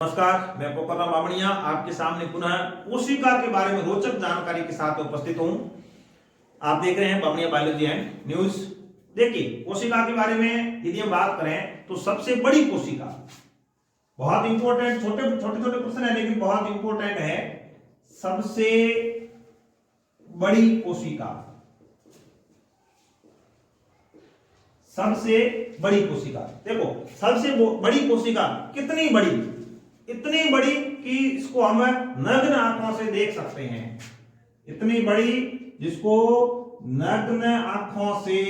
नमस्कार, मैं पोखरराम बामणिया आपके सामने पुनः कोशिका के बारे में रोचक जानकारी के साथ उपस्थित हूं। आप देख रहे हैं बामणिया बायोलॉजी एंड न्यूज। देखिए, कोशिका के बारे में यदि हम बात करें तो सबसे बड़ी कोशिका, बहुत इंपॉर्टेंट, छोटे छोटे प्रश्न है लेकिन बहुत इंपॉर्टेंट है। सबसे बड़ी कोशिका, सबसे बड़ी कोशिका, देखो सबसे बड़ी कोशिका कितनी बड़ी, इतनी बड़ी कि इसको हम नग्न आंखों से देख सकते हैं। इतनी बड़ी जिसको नग्न आंखों से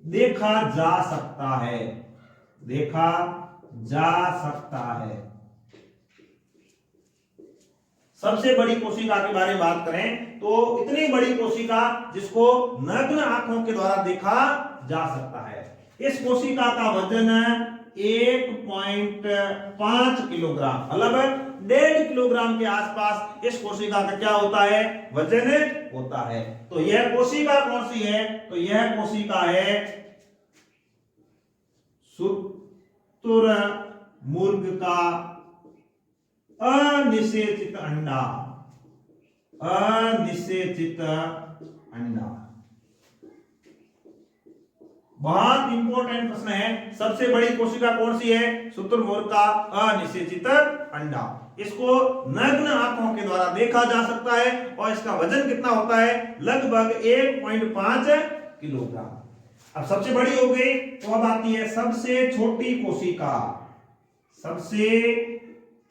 देखा जा सकता है, देखा जा सकता है। सबसे बड़ी कोशिका के बारे में बात करें तो इतनी बड़ी कोशिका जिसको नग्न आंखों के द्वारा देखा जा सकता है। इस कोशिका का वजन 1.5 किलोग्राम, मतलब 1.5 किलोग्राम के आसपास इस कोशिका का क्या होता है, वजन होता है। तो यह कोशिका कौन सी है, तो यह कोशिका है शुतुरमुर्ग का अनिषेचित अंडा, अनिषेचित अंडा। बहुत इंपॉर्टेंट प्रश्न है। सबसे बड़ी कोशिका कौन सी है, शुतुरमुर्ग का अनिषेचित अंडा। इसको नग्न आंखों के द्वारा देखा जा सकता है और इसका वजन कितना होता है, लगभग 1.5 किलोग्राम। अब सबसे बड़ी हो गई तो अब आती है सबसे छोटी कोशिका। सबसे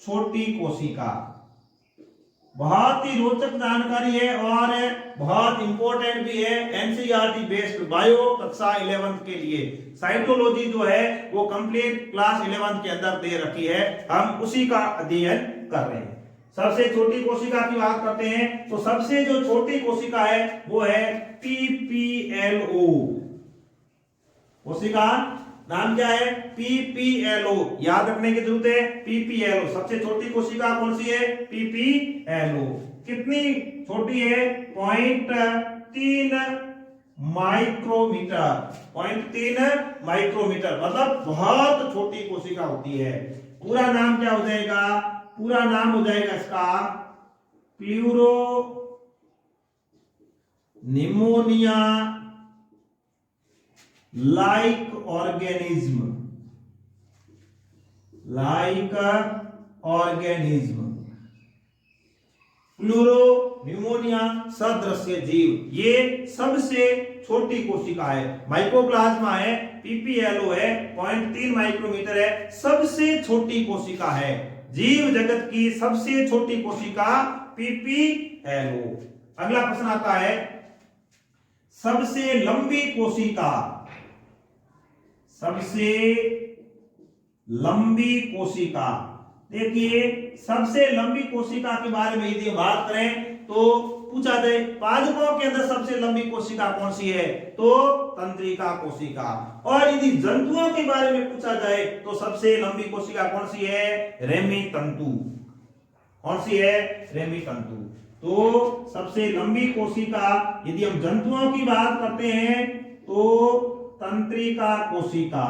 छोटी कोशिका बहुत ही रोचक जानकारी है और बहुत इंपॉर्टेंट भी है। एनसीईआरटी बेस्ड बायो कक्षा 11 के लिए साइटोलॉजी जो है वो कंप्लीट क्लास 11 के अंदर दे रखी है, हम उसी का अध्ययन कर रहे हैं। सबसे छोटी कोशिका की बात करते हैं तो सबसे जो छोटी कोशिका है वो है पीपीएलओ। कोशिका नाम क्या है, पीपीएलओ, याद रखने की जरूरत है। पीपीएलओ सबसे छोटी कोशिका कौन सी है, पीपीएलओ। कितनी छोटी है, 0.3 माइक्रोमीटर, 0.3 माइक्रोमीटर, मतलब बहुत छोटी कोशिका होती है। पूरा नाम क्या हो जाएगा, पूरा नाम हो जाएगा इसका pleuropneumonia like organism, like organism, pleuropneumonia सदृश्य जीव। ये सबसे छोटी कोशिका है। माइकोप्लाज्मा है, पीपीएलओ है, 0.3 माइक्रोमीटर है, सबसे छोटी कोशिका है। जीव जगत की सबसे छोटी कोशिका पीपीएलओ। अगला प्रश्न आता है सबसे लंबी कोशिका, सबसे लंबी कोशिका। देखिए, सबसे लंबी कोशिका के बारे में यदि बात करें तो पूछा जाए पादपों के अंदर सबसे लंबी कोशिका कौन सी है, तो तंत्रिका कोशिका। और यदि जंतुओं के बारे में पूछा जाए तो सबसे लंबी कोशिका कौन सी है, रेमी तंतु। कौन सी है, रेमी तंतु। तो सबसे लंबी कोशिका यदि हम जंतुओं की बात करते हैं तो तंत्रिका कोशिका,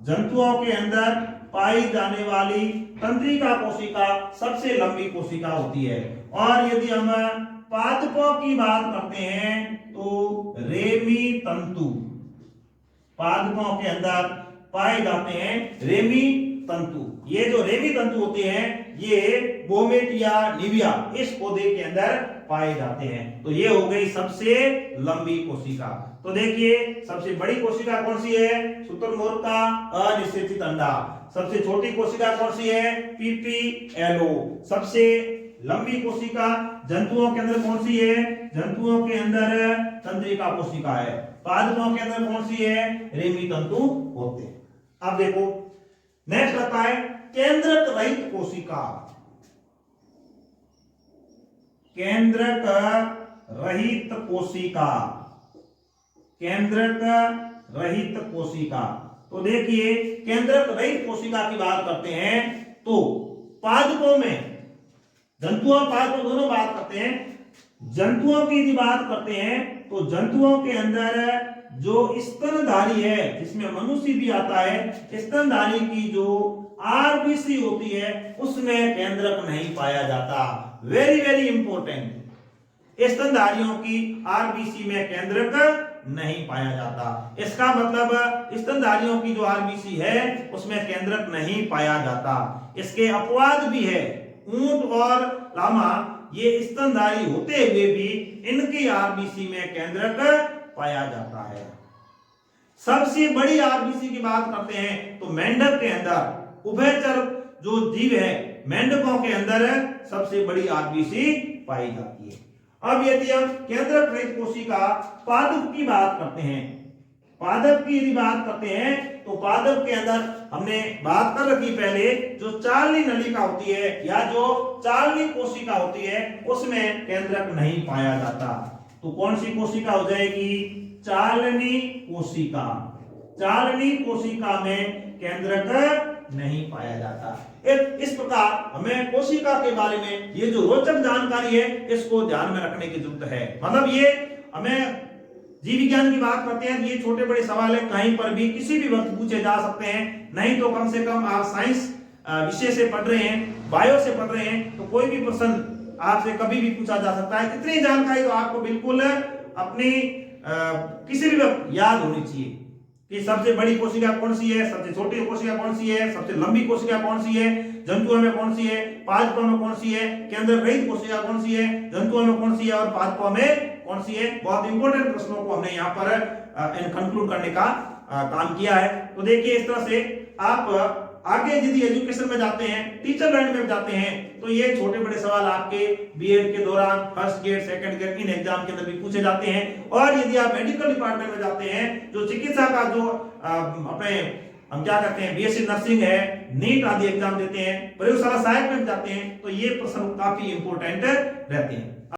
जंतुओं के अंदर पाई जाने वाली तंत्रिका कोशिका सबसे लंबी कोशिका होती है। और यदि हम पादपों की बात करते हैं तो रेमी तंतु, पादपों के अंदर पाए जाते हैं रेमी तंतु। ये जो रेमी तंतु होते हैं ये बोमेटिया निविया इस पौधे के अंदर पाए जाते हैं। तो ये हो गई सबसे लंबी कोशिका। तो देखिए, सबसे बड़ी कोशिका कौन सी है, शुतुरमुर्ग का अनिषेचित अंडा। सबसे छोटी कोशिका कौन सी है, पीपीएलओ। सबसे लंबी कोशिका जंतुओं के अंदर कौन सी है, जंतुओं के अंदर तंत्रिका कोशिका है। पादपों के अंदर कौन सी है, रेमी तंतु होते हैं। अब देखो नेक्स्ट आता है केंद्रक रहित कोशिका। केंद्रक रहित कोशिका, केंद्रक रहित कोशिका। तो देखिए, केंद्रक रहित कोशिका की बात करते हैं तो पादपों में, जंतुओं पादपों दोनों बात करते हैं। जंतुओं की यदि बात करते हैं तो जंतुओं के अंदर जो स्तनधारी है, जिसमें मनुष्य भी आता है, स्तनधारी की जो आरबीसी होती है उसमें केंद्रक नहीं पाया जाता। वेरी वेरी इंपॉर्टेंट, स्तनधारियों की आरबीसी में केंद्रक नहीं पाया जाता। इसका मतलब स्तनधारियों की जो आरबीसी है उसमें केंद्रक नहीं पाया जाता। इसके अपवाद भी है, ऊंट और लामा ये स्तनधारी होते हुए भी इनकी आरबीसी में केंद्रक पाया जाता है। सबसे बड़ी आरबीसी की बात करते हैं तो मेंढक के अंदर, उभयचर जो जीव है मेंढकों के अंदर सबसे बड़ी आरबीसी पाई जाती है। अब यदि हम केंद्रक रहित कोशिका पादप की बात करते हैं, पादप की यदि बात करते हैं तो पादप के अंदर हमने बात कर रखी पहले, जो चालनी नलिका होती है या जो चालनी कोशिका होती है उसमें केंद्रक नहीं पाया जाता। तो कौन सी कोशिका हो जाएगी? चालनी कोशिका। चालनी कोशिका में केंद्रक नहीं पाया जाता। इस प्रकार हमें कोशिका के बारे में ये जो रोचक जानकारी है इसको ध्यान में रखने की जरूरत है। मतलब ये हमें जीव विज्ञान की बात करते हैं, ये छोटे बड़े सवाल है, कहीं पर भी किसी भी वक्त पूछे जा सकते हैं। नहीं तो कम से कम आप साइंस विषय से पढ़ रहे हैं, बायो से पढ़ रहे हैं, तो कोई भी प्रश्न आपसे कभी भी पूछा जा सकता है। इतनी जानकारी तो आपको बिल्कुल अपनी किसी भी वक्त याद होनी चाहिए कि सबसे बड़ी कोशिका कौन सी है, सबसे छोटी कोशिका कौन सी है, सबसे लंबी कोशिका कौन सी है, जंतुओं में कौन सी है, पादपों में कौन सी है, केंद्रक रहित कोशिका कौन सी है, जंतुओं में कौन सी है और पादपों में कौन सी है। बहुत इंपॉर्टेंट प्रश्नों को हमने यहाँ पर कंक्लूड करने का काम किया है। तो देखिए इस तरह से आप आगे यदि एजुकेशन में जाते हैं, टीचर लाइन में जाते हैं, तो ये छोटे बड़े सवाल आपके बीएड के दौरान first grade second grade in exam के अंदर भी पूछे जाते हैं। और यदि आप मेडिकल डिपार्टमेंट में जाते हैं, जो चिकित्सा का जो अपने हम क्या कहते हैं बीएससी नर्सिंग है, नीट आदि एग्जाम देते हैं, प्रयोगशाला सहायक में जाते हैं, तो ये प्रश्न काफी इंपॉर्टेंट रहते हैं।